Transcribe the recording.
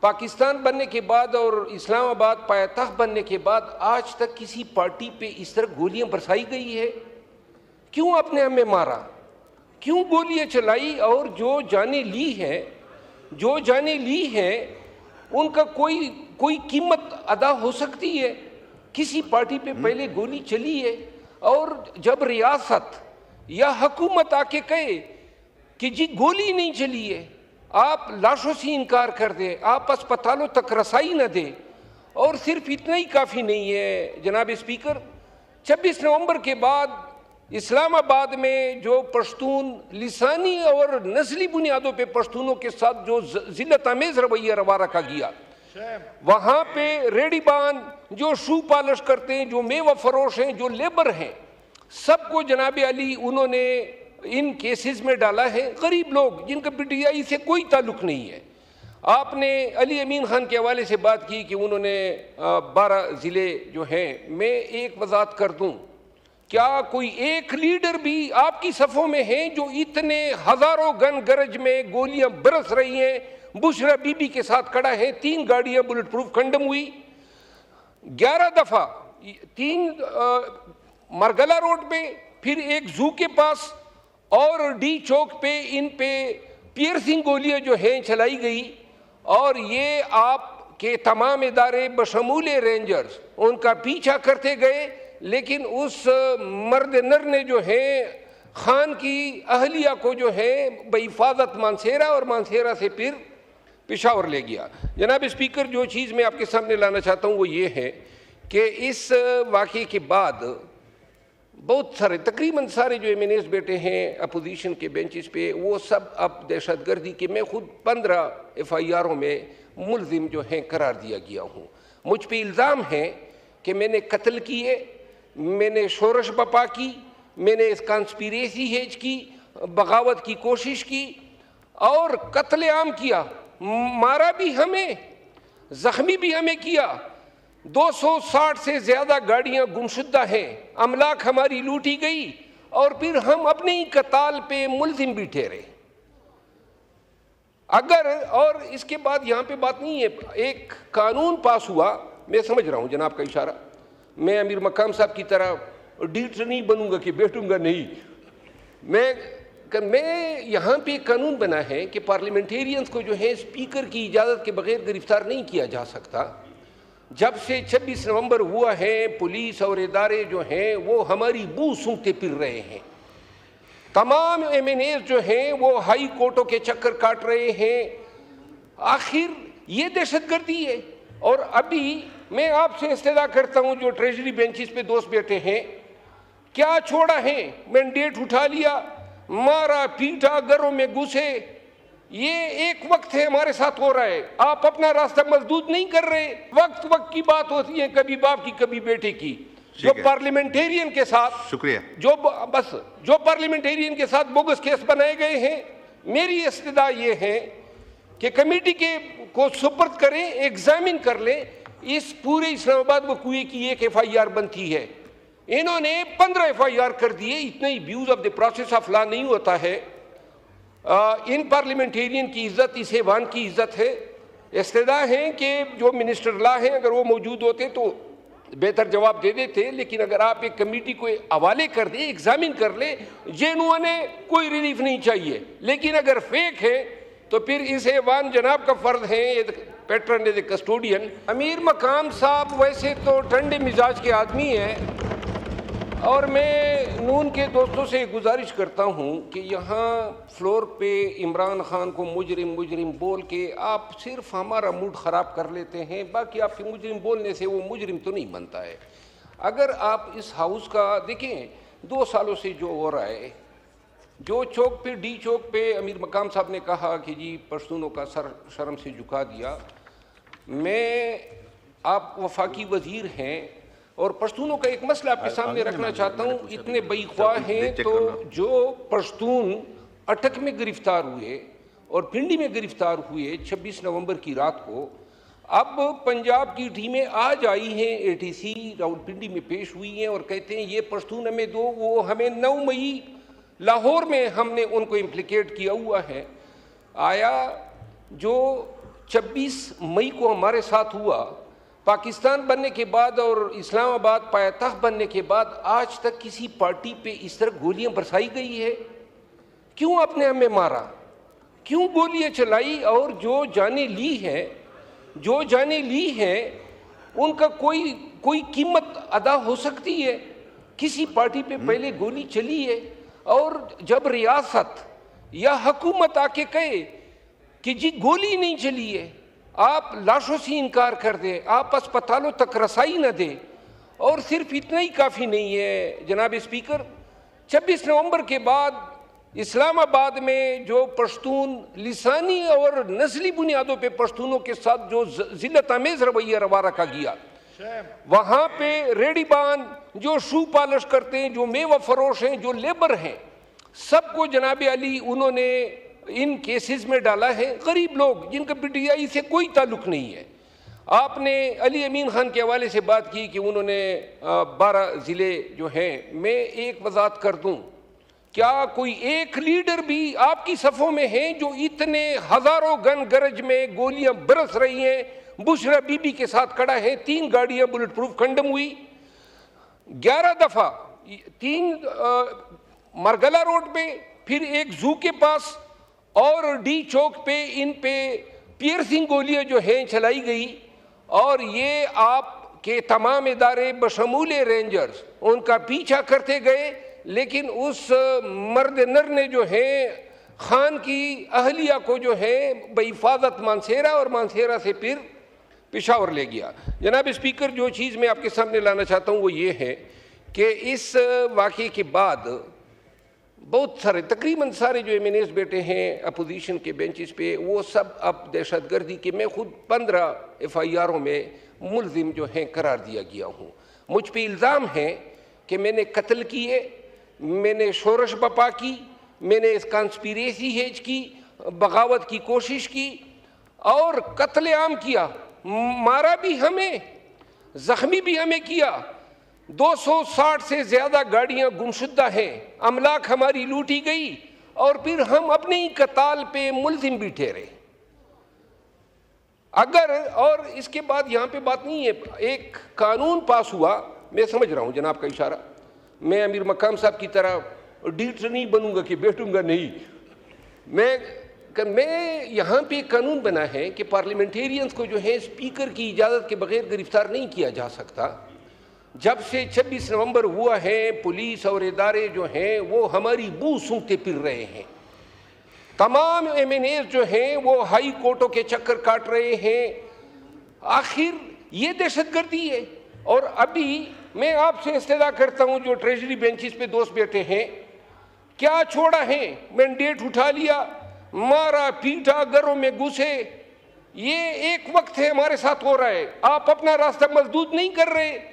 پاکستان بننے کے بعد اور اسلام آباد پایتخت بننے کے بعد آج تک کسی پارٹی پہ اس طرح گولیاں برسائی گئی ہے؟ کیوں آپ نے ہمیں مارا؟ کیوں گولیاں چلائی؟ اور جو جانیں لی ہیں ان کا کوئی قیمت ادا ہو سکتی ہے؟ کسی پارٹی پہ پہلے گولی چلی ہے، اور جب ریاست یا حکومت آ کے کہے کہ جی گولی نہیں چلی ہے، آپ لاشوں سے انکار کر دیں، آپ اسپتالوں تک رسائی نہ دیں، اور صرف اتنا ہی کافی نہیں ہے جناب اسپیکر، 26 نومبر کے بعد اسلام آباد میں جو پشتون لسانی اور نسلی بنیادوں پہ پشتونوں کے ساتھ جو ذلت آمیز رویہ روا رکھا گیا، وہاں پہ ریڈی بان جو شو پالش کرتے ہیں، جو میوہ فروش ہیں، جو لیبر ہیں، سب کو جناب علی انہوں نے ان کیسز میں ڈالا ہے۔ غریب لوگ جن کا پی ٹی آئی سے کوئی تعلق نہیں ہے۔ آپ نے علی امین خان کے حوالے سے بات کی کہ انہوں نے 12 ضلع جو ہیں، میں ایک وضاحت کر دوں، کیا کوئی ایک لیڈر بھی آپ کی صفوں میں ہیں جو اتنے ہزاروں گن گرج میں گولیاں برس رہی ہیں بشرا بی بی کے ساتھ کھڑا ہے؟ 3 گاڑیاں بلٹ پروف کنڈم ہوئی، 11 دفعہ، 3 مرگلا روڈ پہ، پھر ایک زو کے پاس اور ڈی چوک پہ ان پہ پیئرسنگ گولیاں جو ہیں چلائی گئی، اور یہ آپ کے تمام ادارے بشمول رینجرز ان کا پیچھا کرتے گئے، لیکن اس مرد نر نے جو ہے خان کی اہلیہ کو جو ہے بحفاظت مانسیرا، اور مانسیرا سے پھر پشاور لے گیا۔ جناب اسپیکر، جو چیز میں آپ کے سامنے لانا چاہتا ہوں وہ یہ ہے کہ اس واقعے کے بعد بہت سارے، تقریباً سارے جو ایم این ایز بیٹے ہیں اپوزیشن کے بینچز پہ، وہ سب اب دہشت گردی کے، میں خود 15 ایف آئی آروں میں ملزم جو ہیں قرار دیا گیا ہوں۔ مجھ پہ الزام ہے کہ میں نے قتل کیے، میں نے شورش بپا کی، میں نے اس کانسپیریسی ہیج کی، بغاوت کی کوشش کی اور قتل عام کیا، مارا بھی ہمیں، زخمی بھی ہمیں کیا۔ 260 سے زیادہ گاڑیاں گمشدہ ہیں، املاک ہماری لوٹی گئی، اور پھر ہم اپنے ہی قتال پہ ملزم بھی ٹھہرے۔ اگر، اور اس کے بعد یہاں پہ بات نہیں ہے، ایک قانون پاس ہوا، میں سمجھ رہا ہوں جناب کا اشارہ، میں امیر مقام صاحب کی طرح ڈیٹر نہیں بنوں گا کہ بیٹھوں گا نہیں، میں یہاں پہ ایک قانون بنا ہے کہ پارلیمنٹیرینز کو جو ہے اسپیکر کی اجازت کے بغیر گرفتار نہیں کیا جا سکتا۔ جب سے 26 نومبر ہوا ہے، پولیس اور ادارے جو ہیں وہ ہماری بو سونگتے پھر رہے ہیں۔ تمام ایم این ایز جو ہیں وہ ہائی کورٹوں کے چکر کاٹ رہے ہیں۔ آخر یہ دہشت گردی ہے۔ اور ابھی میں آپ سے استدعا کرتا ہوں، جو ٹریجری بینچز پہ دوست بیٹھے ہیں، کیا چھوڑا ہے؟ مینڈیٹ اٹھا لیا، مارا پیٹا، گھروں میں گھسے، یہ ایک وقت ہے ہمارے ساتھ ہو رہا ہے۔ آپ اپنا راستہ مسدود نہیں کر رہے۔ وقت کی بات ہوتی ہے، کبھی باپ کی کبھی بیٹے کی۔ جو پارلیمنٹیرین کے ساتھ، شکریہ، جو پارلیمنٹیرین کے ساتھ بوگس کیس بنائے گئے ہیں، میری استدعا یہ ہے کہ کمیٹی کو سپرد کریں، ایگزامن کر لیں۔ اس پورے اسلام آباد وقوعے کی ایک ایف آئی آر بنتی ہے، انہوں نے 15 ایف آئی آر کر دیے۔ اتنا ہی abuse of the process of law نہیں ہوتا ہے۔ ان پارلیمنٹیرین کی عزت اس ایوان کی عزت ہے۔ استدعا ہے کہ جو منسٹر لا ہیں اگر وہ موجود ہوتے تو بہتر جواب دے دیتے، لیکن اگر آپ ایک کمیٹی کو حوالے کر دیں، ایگزامن کر لیں، جینوئن ہے، کوئی ریلیف نہیں چاہیے۔ لیکن اگر فیک ہے تو پھر اس ایوان جناب کا فرض ہے، پیٹرن ایز اے کسٹوڈین۔ امیر مقام صاحب ویسے تو ٹھنڈے مزاج کے آدمی ہیں، اور میں نون کے دوستوں سے گزارش کرتا ہوں کہ یہاں فلور پہ عمران خان کو مجرم بول کے آپ صرف ہمارا موڈ خراب کر لیتے ہیں، باقی آپ کے مجرم بولنے سے وہ مجرم تو نہیں بنتا ہے۔ اگر آپ اس ہاؤس کا دیکھیں، 2 سالوں سے جو ہو رہا ہے، جو چوک پہ، ڈی چوک پہ امیر مقام صاحب نے کہا کہ جی پشتونوں کا سر شرم سے جھکا دیا، میں، آپ وفاقی وزیر ہیں اور پشتونوں کا ایک مسئلہ آپ کے سامنے رکھنا چاہتا ہوں۔ اتنے بے خواہ ہیں تو جو پشتون اٹک میں گرفتار ہوئے اور پنڈی میں گرفتار ہوئے 26 نومبر کی رات کو، اب پنجاب کی ٹیمیں آج آئی ہیں، اے ٹی سی راولپنڈی میں پیش ہوئی ہیں اور کہتے ہیں یہ پشتون ہمیں دو، وہ ہمیں 9 مئی لاہور میں ہم نے ان کو امپلیکیٹ کیا ہوا ہے۔ آیا جو 26 مئی کو ہمارے ساتھ ہوا، پاکستان بننے کے بعد اور اسلام آباد پایتخت بننے کے بعد آج تک کسی پارٹی پہ اس طرح گولیاں برسائی گئی ہے؟ کیوں آپ نے ہمیں مارا؟ کیوں گولیاں چلائی؟ اور جو جانیں لی ہیں ان کا کوئی قیمت ادا ہو سکتی ہے؟ کسی پارٹی پہ پہلے گولی چلی ہے اور جب ریاست یا حکومت آ کے کہے کہ جی گولی نہیں چلی ہے، آپ لاشوں سے انکار کر دیں، آپ اسپتالوں تک رسائی نہ دیں، اور صرف اتنا ہی کافی نہیں ہے جناب اسپیکر، 26 نومبر کے بعد اسلام آباد میں جو پشتون لسانی اور نسلی بنیادوں پہ پشتونوں کے ساتھ جو ذلت آمیز رویہ روا رکھا گیا، وہاں پہ ریڈی بان جو شو پالش کرتے ہیں، جو میوہ فروش ہیں، جو لیبر ہیں، سب کو جناب علی انہوں نے ان کیسز میں ڈالا ہے، غریب لوگ جن کا پی ٹی آئی سے کوئی تعلق نہیں ہے۔ آپ نے علی امین خان کے حوالے سے بات کی کہ انہوں نے 12 ضلع جو ہیں، میں ایک وضاحت کر دوں، کیا کوئی ایک لیڈر بھی آپ کی صفوں میں ہیں جو اتنے ہزاروں گن گرج میں گولیاں برس رہی ہیں بشرا بی بی کے ساتھ کھڑا ہے؟ 3 گاڑیاں بلٹ پروف کنڈم ہوئی، 11 دفعہ، 3 مرگلہ روڈ پہ، پھر ایک زو کے پاس اور ڈی چوک پہ ان پہ پیئرسنگ گولیاں جو ہیں چلائی گئی، اور یہ آپ کے تمام ادارے بشمول رینجرز ان کا پیچھا کرتے گئے، لیکن اس مرد نر نے جو ہے خان کی اہلیہ کو جو ہے بحفاظت مانسیرا، اور مانسیرا سے پھر پشاور لے گیا۔ جناب اسپیکر، جو چیز میں آپ کے سامنے لانا چاہتا ہوں وہ یہ ہے کہ اس واقعے کے بعد بہت سارے، تقریباً سارے جو ایم این ایز بیٹے ہیں اپوزیشن کے بینچز پہ، وہ سب اب دہشت گردی کے، میں خود 15 ایف آئی آروں میں ملزم جو ہیں قرار دیا گیا ہوں۔ مجھ پہ الزام ہے کہ میں نے قتل کیے، میں نے شورش بپا کی، میں نے اس کانسپیریسی ہیج کی، بغاوت کی کوشش کی اور قتل عام کیا، مارا بھی ہمیں، زخمی بھی ہمیں کیا، 260 سے زیادہ گاڑیاں گمشدہ ہیں، املاک ہماری لوٹی گئی، اور پھر ہم اپنے ہی قتال پہ ملزم بھی ٹھہرے۔ اگر، اور اس کے بعد یہاں پہ بات نہیں ہے، ایک قانون پاس ہوا، میں سمجھ رہا ہوں جناب کا اشارہ، میں امیر مقام صاحب کی طرح ڈیٹر نہیں بنوں گا کہ بیٹھوں گا نہیں، میں یہاں پہ قانون بنا ہے کہ پارلیمنٹیرینز کو جو ہے اسپیکر کی اجازت کے بغیر گرفتار نہیں کیا جا سکتا۔ جب سے 26 نومبر ہوا ہے، پولیس اور ادارے جو ہیں وہ ہماری بو سونگتے پھر رہے ہیں، تمام ایم این ایز جو ہیں وہ ہائی کورٹوں کے چکر کاٹ رہے ہیں۔ آخر یہ دہشت گردی ہے۔ اور ابھی میں آپ سے استدعا کرتا ہوں، جو ٹریجری بینچز پہ دوست بیٹھے ہیں، کیا چھوڑا ہے؟ مینڈیٹ اٹھا لیا، مارا پیٹا، گھروں میں گھسے، یہ ایک وقت ہے ہمارے ساتھ ہو رہا ہے، آپ اپنا راستہ مسدود نہیں کر رہے۔